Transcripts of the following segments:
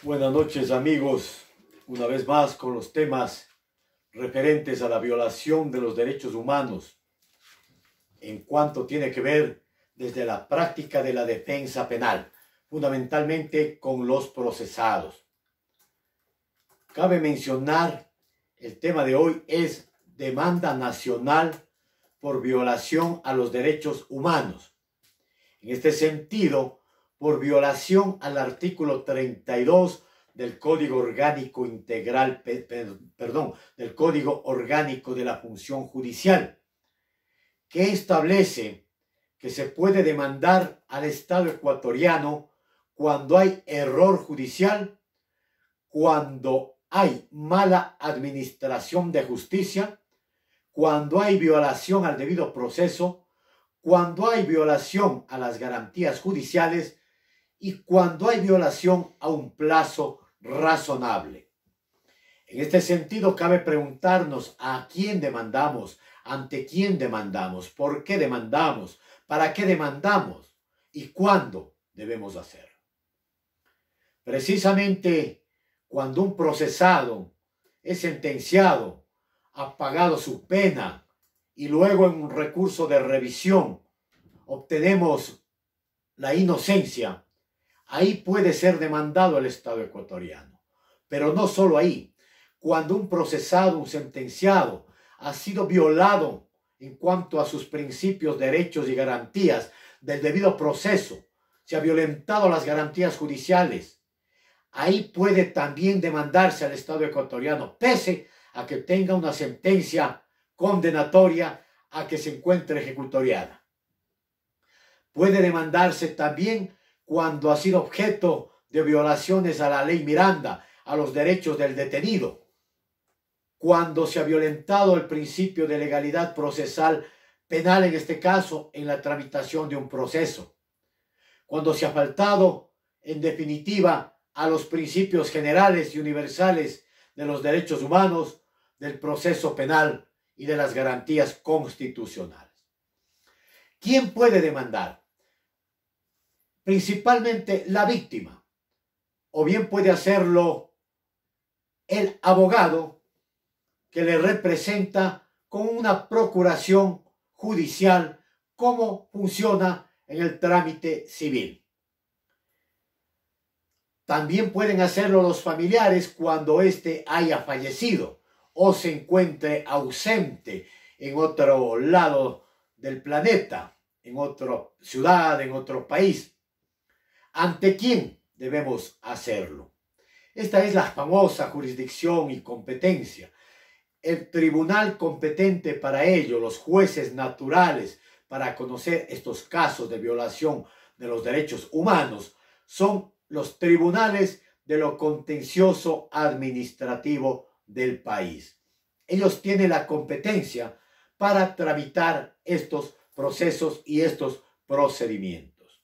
Buenas noches, amigos, una vez más con los temas referentes a la violación de los derechos humanos en cuanto tiene que ver desde la práctica de la defensa penal, fundamentalmente con los procesados. Cabe mencionar, el tema de hoy es demanda nacional por violación a los derechos humanos. En este sentido, por violación al artículo 32 del Código Orgánico Integral, del Código Orgánico de la Función Judicial, que establece que se puede demandar al Estado ecuatoriano cuando hay error judicial, cuando hay mala administración de justicia, cuando hay violación al debido proceso, cuando hay violación a las garantías judiciales y cuando hay violación a un plazo razonable. En este sentido, cabe preguntarnos a quién demandamos, ante quién demandamos, por qué demandamos, para qué demandamos y cuándo debemos hacerlo. Precisamente cuando un procesado es sentenciado, ha pagado su pena y luego en un recurso de revisión obtenemos la inocencia, ahí puede ser demandado el Estado ecuatoriano. Pero no solo ahí. Cuando un procesado, un sentenciado, ha sido violado en cuanto a sus principios, derechos y garantías del debido proceso, se ha violentado las garantías judiciales, ahí puede también demandarse al Estado ecuatoriano, pese a que tenga una sentencia condenatoria a que se encuentre ejecutoriada. Puede demandarse también cuando ha sido objeto de violaciones a la ley Miranda, a los derechos del detenido, cuando se ha violentado el principio de legalidad procesal penal, en este caso, en la tramitación de un proceso, cuando se ha faltado, en definitiva, a los principios generales y universales de los derechos humanos, del proceso penal y de las garantías constitucionales. ¿Quién puede demandar? Principalmente la víctima, o bien puede hacerlo el abogado que le representa con una procuración judicial, como funciona en el trámite civil. También pueden hacerlo los familiares cuando éste haya fallecido o se encuentre ausente en otro lado del planeta, en otra ciudad, en otro país. ¿Ante quién debemos hacerlo? Esta es la famosa jurisdicción y competencia. El tribunal competente para ello, los jueces naturales para conocer estos casos de violación de los derechos humanos, son los tribunales de lo contencioso administrativo del país. Ellos tienen la competencia para tramitar estos procesos y estos procedimientos.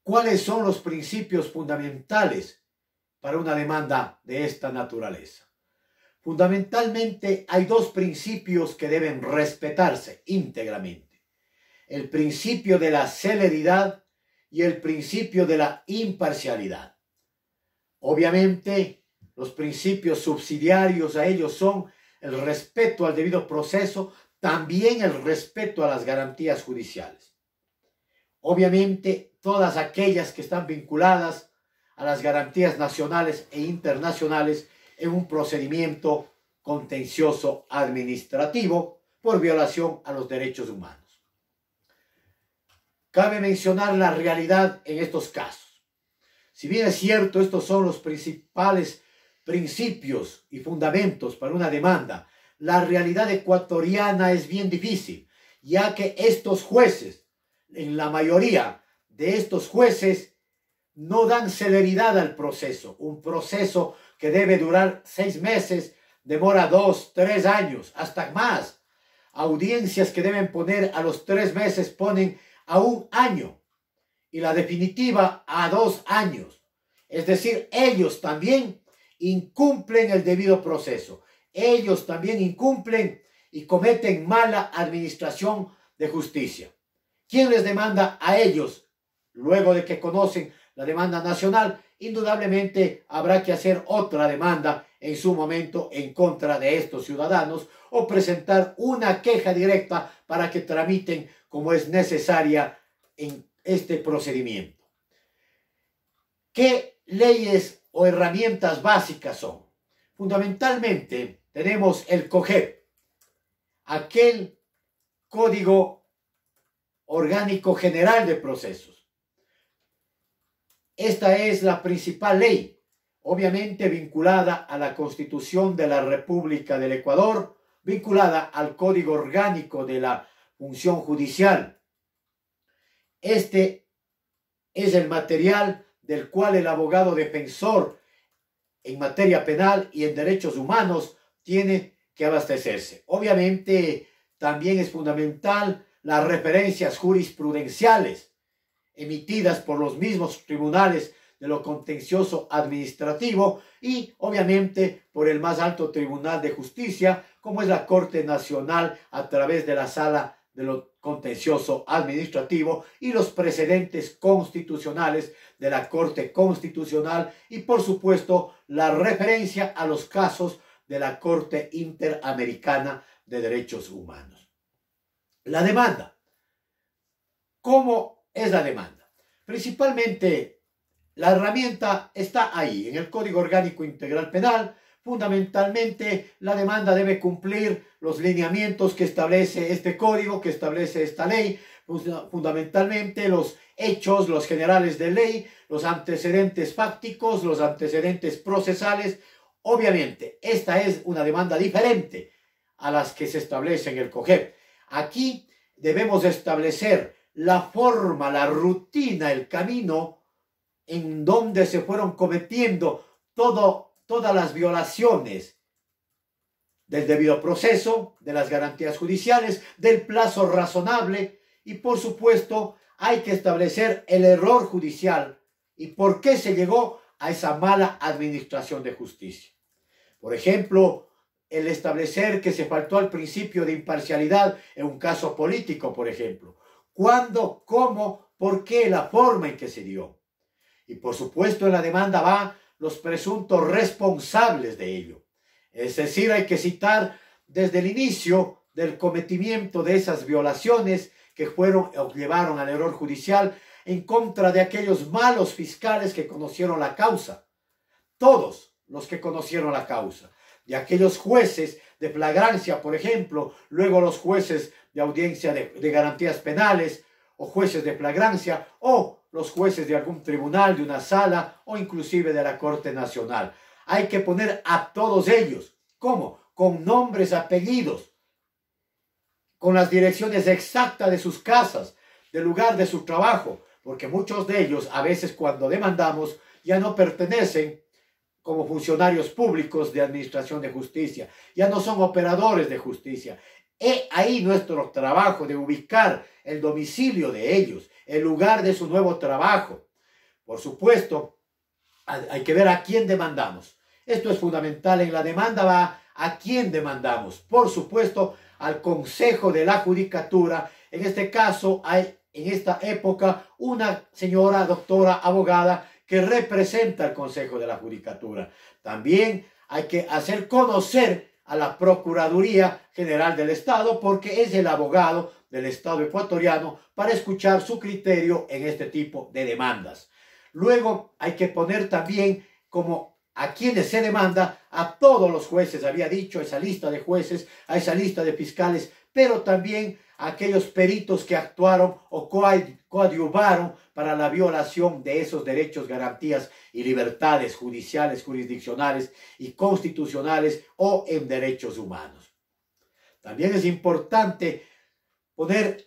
¿Cuáles son los principios fundamentales para una demanda de esta naturaleza? Fundamentalmente hay dos principios que deben respetarse íntegramente: el principio de la celeridad y el principio de la imparcialidad. Obviamente, los principios subsidiarios a ellos son el respeto al debido proceso, también el respeto a las garantías judiciales. Obviamente, todas aquellas que están vinculadas a las garantías nacionales e internacionales en un procedimiento contencioso administrativo por violación a los derechos humanos. Cabe mencionar la realidad en estos casos. Si bien es cierto, estos son los principales principios y fundamentos para una demanda, la realidad ecuatoriana es bien difícil, ya que estos jueces, en la mayoría de estos jueces, no dan celeridad al proceso. Un proceso que debe durar 6 meses, demora 2, 3 años, hasta más. Audiencias que deben poner a los 3 meses ponen a 1 año y la definitiva a 2 años. Es decir, ellos también incumplen el debido proceso. Ellos también incumplen y cometen mala administración de justicia. ¿Quién les demanda a ellos? Luego de que conocen la demanda nacional, indudablemente habrá que hacer otra demanda en su momento en contra de estos ciudadanos o presentar una queja directa para que tramiten como es necesaria en este procedimiento. ¿Qué leyes o herramientas básicas son? Fundamentalmente tenemos el COGEP, aquel Código Orgánico General de Procesos. Esta es la principal ley, obviamente vinculada a la Constitución de la República del Ecuador, vinculada al Código Orgánico de la Función Judicial. Este es el material del cual el abogado defensor en materia penal y en derechos humanos tiene que abastecerse. Obviamente, también es fundamental las referencias jurisprudenciales emitidas por los mismos tribunales de lo contencioso administrativo y obviamente por el más alto tribunal de justicia, como es la Corte Nacional a través de la Sala de lo contencioso administrativo y los precedentes constitucionales de la Corte Constitucional y por supuesto la referencia a los casos de la Corte Interamericana de Derechos Humanos. La demanda. ¿Cómo es la demanda? Principalmente la herramienta está ahí, en el Código Orgánico Integral Penal. Fundamentalmente, la demanda debe cumplir los lineamientos que establece este código, que establece esta ley, fundamentalmente los hechos, los generales de ley, los antecedentes fácticos, los antecedentes procesales. Obviamente, esta es una demanda diferente a las que se establece en el COGEP. Aquí debemos establecer la forma, la rutina, el camino en donde se fueron cometiendo todas las violaciones del debido proceso, de las garantías judiciales, del plazo razonable y por supuesto hay que establecer el error judicial y por qué se llegó a esa mala administración de justicia. Por ejemplo, el establecer que se faltó al principio de imparcialidad en un caso político, por ejemplo. ¿Cuándo? ¿Cómo? ¿Por qué? La forma en que se dio. Y por supuesto en la demanda van los presuntos responsables de ello. Es decir, hay que citar desde el inicio del cometimiento de esas violaciones que fueron o llevaron al error judicial en contra de aquellos malos fiscales que conocieron la causa. Todos los que conocieron la causa. De aquellos jueces de flagrancia, por ejemplo, luego los jueces de audiencia de garantías penales o jueces de flagrancia o los jueces de algún tribunal, de una sala o inclusive de la Corte Nacional. Hay que poner a todos ellos. ¿Cómo? Con nombres, apellidos, con las direcciones exactas de sus casas, del lugar de su trabajo, porque muchos de ellos a veces cuando demandamos ya no pertenecen como funcionarios públicos de administración de justicia, ya no son operadores de justicia. He ahí nuestro trabajo de ubicar el domicilio de ellos, el lugar de su nuevo trabajo. Por supuesto, hay que ver a quién demandamos. Esto es fundamental. En la demanda va a quién demandamos. Por supuesto, al Consejo de la Judicatura. En este caso, hay en esta época una señora doctora abogada que representa al Consejo de la Judicatura. También hay que hacer conocer a la Procuraduría General del Estado porque es el abogado del Estado ecuatoriano para escuchar su criterio en este tipo de demandas. Luego hay que poner también como a quienes se demanda, a todos los jueces, había dicho, a esa lista de jueces, a esa lista de fiscales, pero también a aquellos peritos que actuaron o coadyuvaron para la violación de esos derechos, garantías y libertades judiciales, jurisdiccionales y constitucionales o en derechos humanos. También es importante poner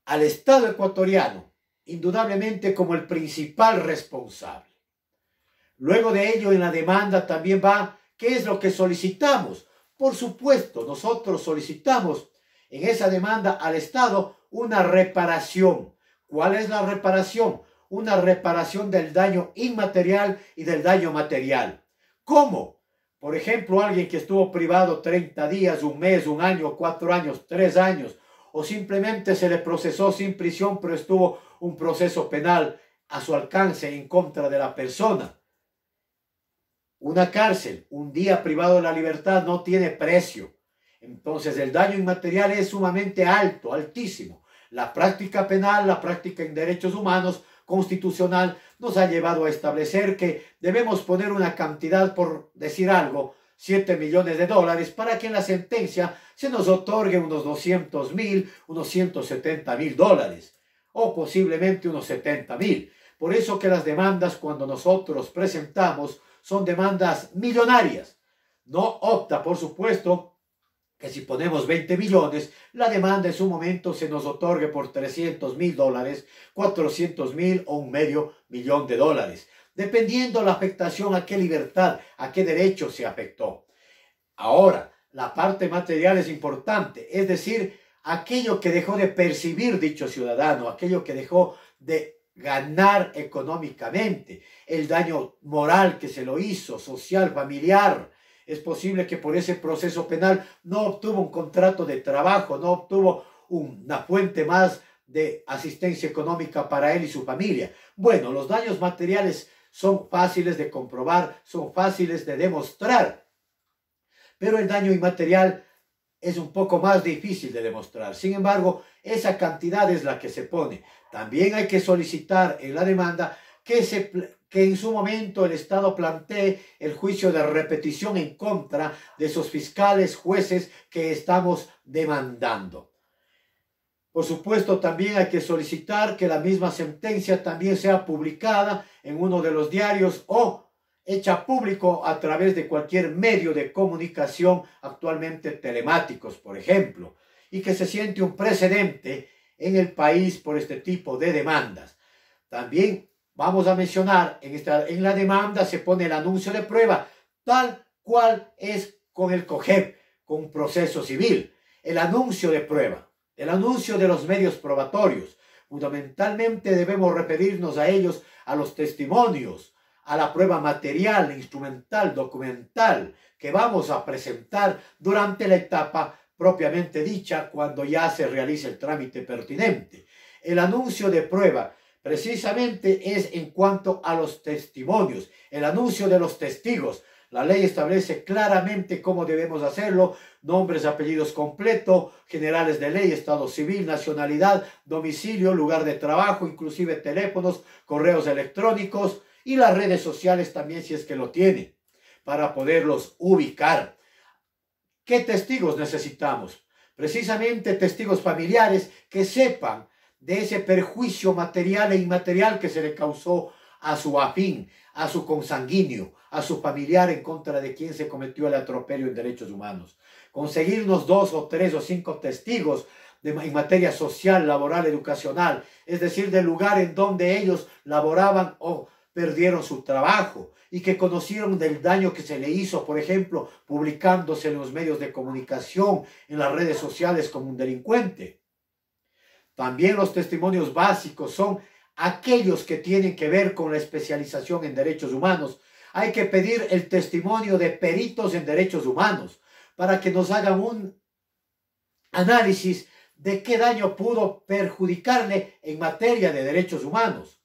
al Estado ecuatoriano indudablemente como el principal responsable. Luego de ello, en la demanda también va, ¿qué es lo que solicitamos? Por supuesto, nosotros solicitamos en esa demanda al Estado una reparación. ¿Cuál es la reparación? Una reparación del daño inmaterial y del daño material. ¿Cómo? Por ejemplo, alguien que estuvo privado 30 días, un mes, un año, 4 años, 3 años, o simplemente se le procesó sin prisión, pero estuvo un proceso penal a su alcance en contra de la persona. Una cárcel, un día privado de la libertad no tiene precio. Entonces el daño inmaterial es sumamente alto, altísimo. La práctica penal, la práctica en derechos humanos constitucional nos ha llevado a establecer que debemos poner una cantidad, por decir algo, 7 millones de dólares, para que en la sentencia se nos otorgue unos 200.000, unos 170.000 dólares, o posiblemente unos 70.000. Por eso que las demandas, cuando nosotros presentamos, son demandas millonarias. No opta, por supuesto, que si ponemos 20 millones, la demanda en su momento se nos otorgue por 300.000 dólares, 400.000 o $500.000 de dólares, dependiendo la afectación a qué libertad, a qué derecho se afectó. Ahora, la parte material es importante, es decir, aquello que dejó de percibir dicho ciudadano, aquello que dejó de ganar económicamente, el daño moral que se lo hizo, social, familiar. Es posible que por ese proceso penal no obtuvo un contrato de trabajo, no obtuvo una fuente más de asistencia económica para él y su familia. Bueno, los daños materiales son fáciles de comprobar, son fáciles de demostrar, pero el daño inmaterial es un poco más difícil de demostrar. Sin embargo, esa cantidad es la que se pone. También hay que solicitar en la demanda que en su momento el Estado plantee el juicio de repetición en contra de esos fiscales, jueces que estamos demandando. Por supuesto, también hay que solicitar que la misma sentencia también sea publicada en uno de los diarios o hecha público a través de cualquier medio de comunicación, actualmente telemáticos, por ejemplo, y que se siente un precedente en el país por este tipo de demandas. También vamos a mencionar, en la demanda se pone el anuncio de prueba, tal cual es con el COGEP, con un proceso civil. El anuncio de prueba, el anuncio de los medios probatorios. Fundamentalmente debemos referirnos a ellos, a los testimonios, a la prueba material, instrumental, documental, que vamos a presentar durante la etapa propiamente dicha, cuando ya se realice el trámite pertinente. El anuncio de prueba precisamente es en cuanto a los testimonios, el anuncio de los testigos. La ley establece claramente cómo debemos hacerlo: nombres, apellidos completo, generales de ley, estado civil, nacionalidad, domicilio, lugar de trabajo, inclusive teléfonos, correos electrónicos y las redes sociales también, si es que lo tiene, para poderlos ubicar. ¿Qué testigos necesitamos? Precisamente testigos familiares que sepan de ese perjuicio material e inmaterial que se le causó a su afín, a su consanguíneo, a su familiar en contra de quien se cometió el atropello en derechos humanos. Conseguirnos 2 o 3 o 5 testigos en materia social, laboral, educacional, es decir, del lugar en donde ellos laboraban o perdieron su trabajo y que conocieron del daño que se le hizo, por ejemplo, publicándose en los medios de comunicación, en las redes sociales como un delincuente. También los testimonios básicos son aquellos que tienen que ver con la especialización en derechos humanos. Hay que pedir el testimonio de peritos en derechos humanos para que nos hagan un análisis de qué daño pudo perjudicarle en materia de derechos humanos.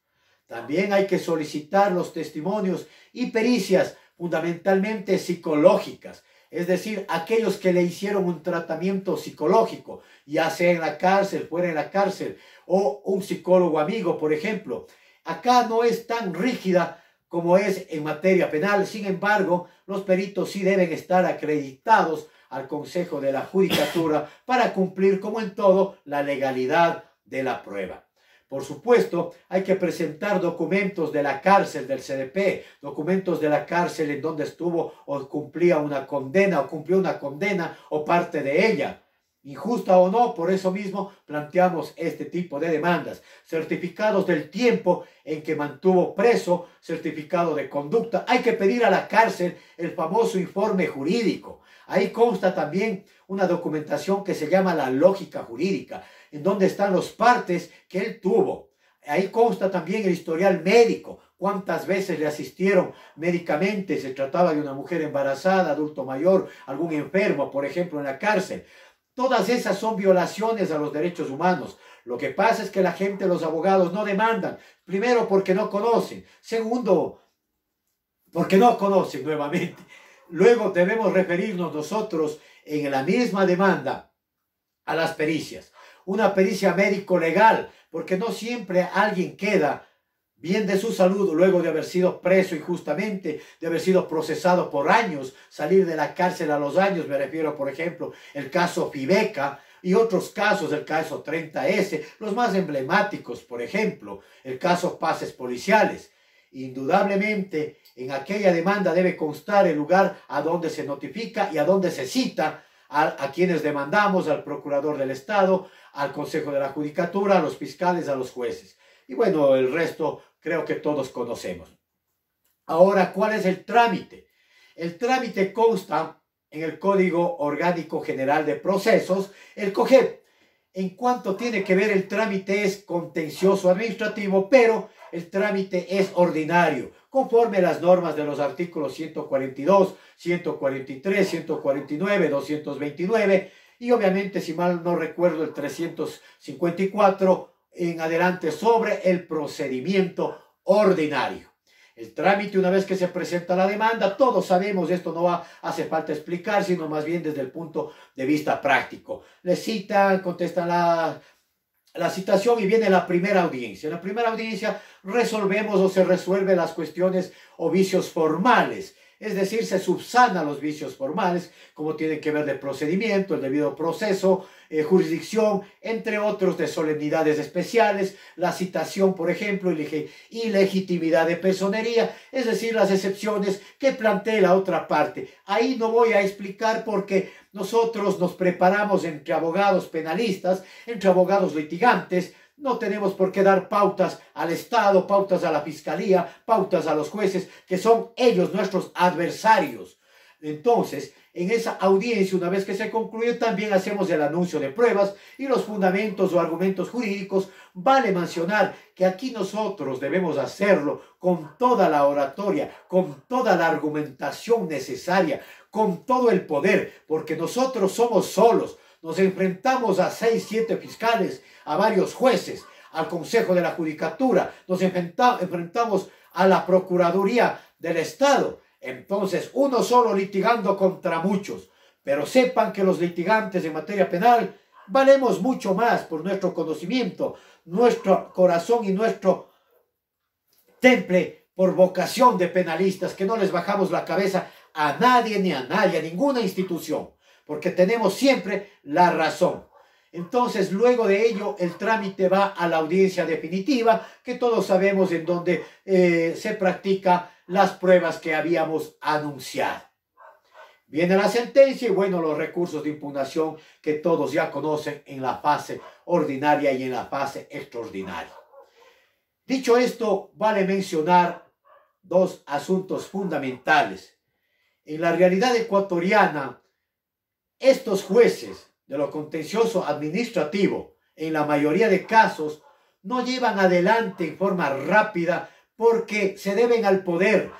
También hay que solicitar los testimonios y pericias fundamentalmente psicológicas, es decir, aquellos que le hicieron un tratamiento psicológico, ya sea en la cárcel, fuera de la cárcel, o un psicólogo amigo, por ejemplo. Acá no es tan rígida como es en materia penal. Sin embargo, los peritos sí deben estar acreditados al Consejo de la Judicatura para cumplir, como en todo, la legalidad de la prueba. Por supuesto, hay que presentar documentos de la cárcel del CDP, documentos de la cárcel en donde estuvo o cumplía una condena o cumplió una condena o parte de ella. Injusta o no, por eso mismo planteamos este tipo de demandas. Certificados del tiempo en que mantuvo preso, certificado de conducta. Hay que pedir a la cárcel el famoso informe jurídico. Ahí consta también una documentación que se llama la lógica jurídica, en donde están los partes que él tuvo. Ahí consta también el historial médico, cuántas veces le asistieron médicamente, se trataba de una mujer embarazada, adulto mayor, algún enfermo, por ejemplo, en la cárcel. Todas esas son violaciones a los derechos humanos. Lo que pasa es que la gente, los abogados, no demandan. Primero, porque no conocen. Segundo, porque no conocen nuevamente. Luego debemos referirnos nosotros en la misma demanda a las pericias. Una pericia médico-legal, porque no siempre alguien queda bien de su salud luego de haber sido preso injustamente, de haber sido procesado por años, salir de la cárcel a los años. Me refiero, por ejemplo, el caso Fibeca y otros casos, el caso 30S, los más emblemáticos, por ejemplo, el caso Pases Policiales. Indudablemente, en aquella demanda debe constar el lugar a donde se notifica y a donde se cita a quienes demandamos, al procurador del Estado, al Consejo de la Judicatura, a los fiscales, a los jueces. Y bueno, el resto creo que todos conocemos. Ahora, ¿cuál es el trámite? El trámite consta en el Código Orgánico General de Procesos, el COGEP. En cuanto tiene que ver, el trámite es contencioso administrativo, pero el trámite es ordinario, conforme a las normas de los artículos 142, 143, 149, 229 y obviamente, si mal no recuerdo, el 354 en adelante sobre el procedimiento ordinario. El trámite, una vez que se presenta la demanda, todos sabemos, esto no hace falta explicar, sino más bien desde el punto de vista práctico. Le citan, contestan la citación y viene la primera audiencia. En la primera audiencia resolvemos o se resuelven las cuestiones o vicios formales. Es decir, se subsanan los vicios formales, como tienen que ver de procedimiento, el debido proceso, jurisdicción, entre otros de solemnidades especiales, la citación, por ejemplo, y legitimidad de personería, es decir, las excepciones que plantee la otra parte. Ahí no voy a explicar porque nosotros nos preparamos entre abogados penalistas, entre abogados litigantes. No tenemos por qué dar pautas al Estado, pautas a la Fiscalía, pautas a los jueces, que son ellos nuestros adversarios. Entonces, en esa audiencia, una vez que se concluye, también hacemos el anuncio de pruebas y los fundamentos o argumentos jurídicos. Vale mencionar que aquí nosotros debemos hacerlo con toda la oratoria, con toda la argumentación necesaria, con todo el poder, porque nosotros somos solos. Nos enfrentamos a 6, 7 fiscales, a varios jueces, al Consejo de la Judicatura, nos enfrentamos a la Procuraduría del Estado. Entonces, uno solo litigando contra muchos. Pero sepan que los litigantes en materia penal valemos mucho más por nuestro conocimiento, nuestro corazón y nuestro temple por vocación de penalistas, que no les bajamos la cabeza a nadie ni a nadie, a ninguna institución, porque tenemos siempre la razón. Entonces, luego de ello, el trámite va a la audiencia definitiva, que todos sabemos en donde se practica las pruebas que habíamos anunciado. Viene la sentencia y, bueno, los recursos de impugnación que todos ya conocen en la fase ordinaria y en la fase extraordinaria. Dicho esto, vale mencionar dos asuntos fundamentales. En la realidad ecuatoriana, estos jueces de lo contencioso administrativo, en la mayoría de casos, no llevan adelante en forma rápida porque se deben al poder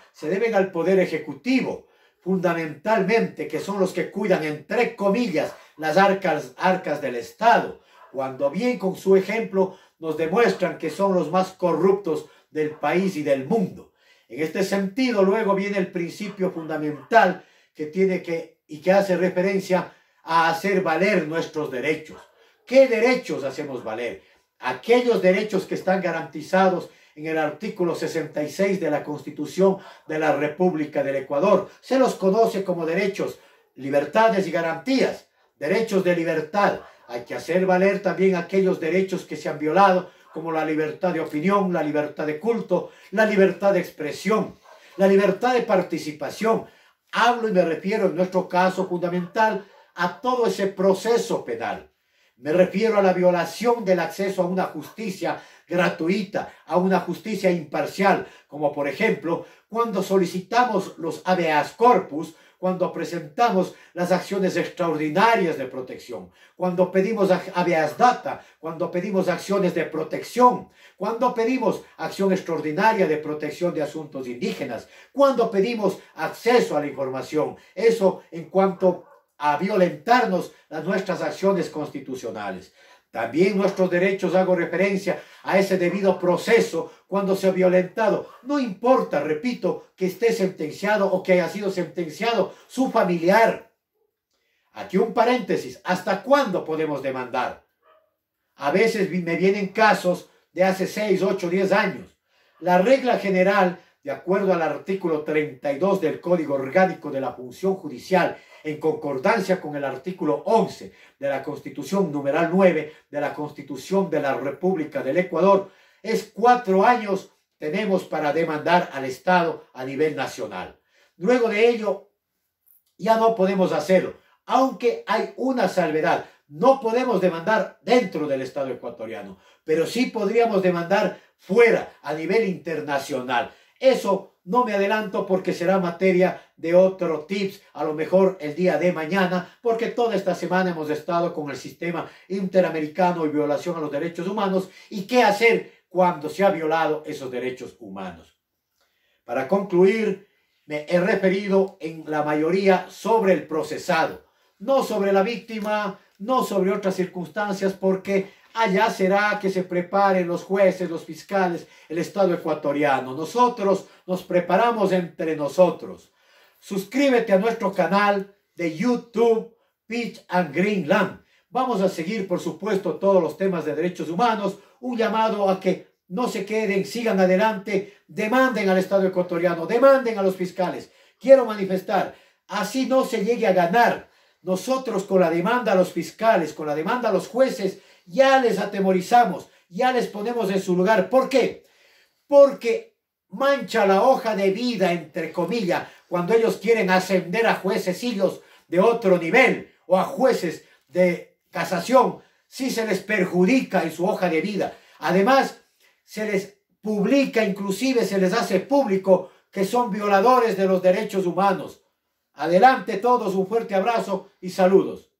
ejecutivo, fundamentalmente, que son los que cuidan, entre comillas, las arcas del Estado, cuando bien con su ejemplo nos demuestran que son los más corruptos del país y del mundo. En este sentido, luego viene el principio fundamental que hace referencia a hacer valer nuestros derechos. ¿Qué derechos hacemos valer? Aquellos derechos que están garantizados en el artículo 66 de la Constitución de la República del Ecuador. Se los conoce como derechos, libertades y garantías, derechos de libertad. Hay que hacer valer también aquellos derechos que se han violado, como la libertad de opinión, la libertad de culto, la libertad de expresión, la libertad de participación. Hablo y me refiero en nuestro caso fundamental a todo ese proceso penal. Me refiero a la violación del acceso a una justicia gratuita, a una justicia imparcial, como por ejemplo cuando solicitamos los habeas corpus, cuando presentamos las acciones extraordinarias de protección, cuando pedimos habeas data, cuando pedimos acciones de protección, cuando pedimos acción extraordinaria de protección de asuntos indígenas, cuando pedimos acceso a la información. Eso en cuanto a violentarnos nuestras acciones constitucionales. También nuestros derechos, hago referencia a ese debido proceso cuando se ha violentado. No importa, repito, que esté sentenciado o que haya sido sentenciado su familiar. Aquí un paréntesis, ¿hasta cuándo podemos demandar? A veces me vienen casos de hace 6, 8, 10 años. La regla general, de acuerdo al artículo 32 del Código Orgánico de la Función Judicial, en concordancia con el artículo 11 de la Constitución numeral 9 de la Constitución de la República del Ecuador, es 4 años tenemos para demandar al Estado a nivel nacional. Luego de ello, ya no podemos hacerlo, aunque hay una salvedad. No podemos demandar dentro del Estado ecuatoriano, pero sí podríamos demandar fuera, a nivel internacional. Eso no me adelanto porque será materia de otro tips, a lo mejor el día de mañana, porque toda esta semana hemos estado con el sistema interamericano y violación a los derechos humanos y qué hacer cuando se ha violado esos derechos humanos. Para concluir, me he referido en la mayoría sobre el procesado, no sobre la víctima, no sobre otras circunstancias, porque allá será que se preparen los jueces, los fiscales, el Estado ecuatoriano. Nosotros nos preparamos entre nosotros. Suscríbete a nuestro canal de YouTube, Peach and Greenland. Vamos a seguir, por supuesto, todos los temas de derechos humanos. Un llamado a que no se queden, sigan adelante, demanden al Estado ecuatoriano, demanden a los fiscales. Quiero manifestar, así no se llegue a ganar. Nosotros con la demanda a los fiscales, con la demanda a los jueces, ya les atemorizamos, ya les ponemos en su lugar. ¿Por qué? Porque mancha la hoja de vida, entre comillas, cuando ellos quieren ascender a juececillos de otro nivel o a jueces de casación, si se les perjudica en su hoja de vida. Además, se les publica, inclusive se les hace público que son violadores de los derechos humanos. Adelante todos, un fuerte abrazo y saludos.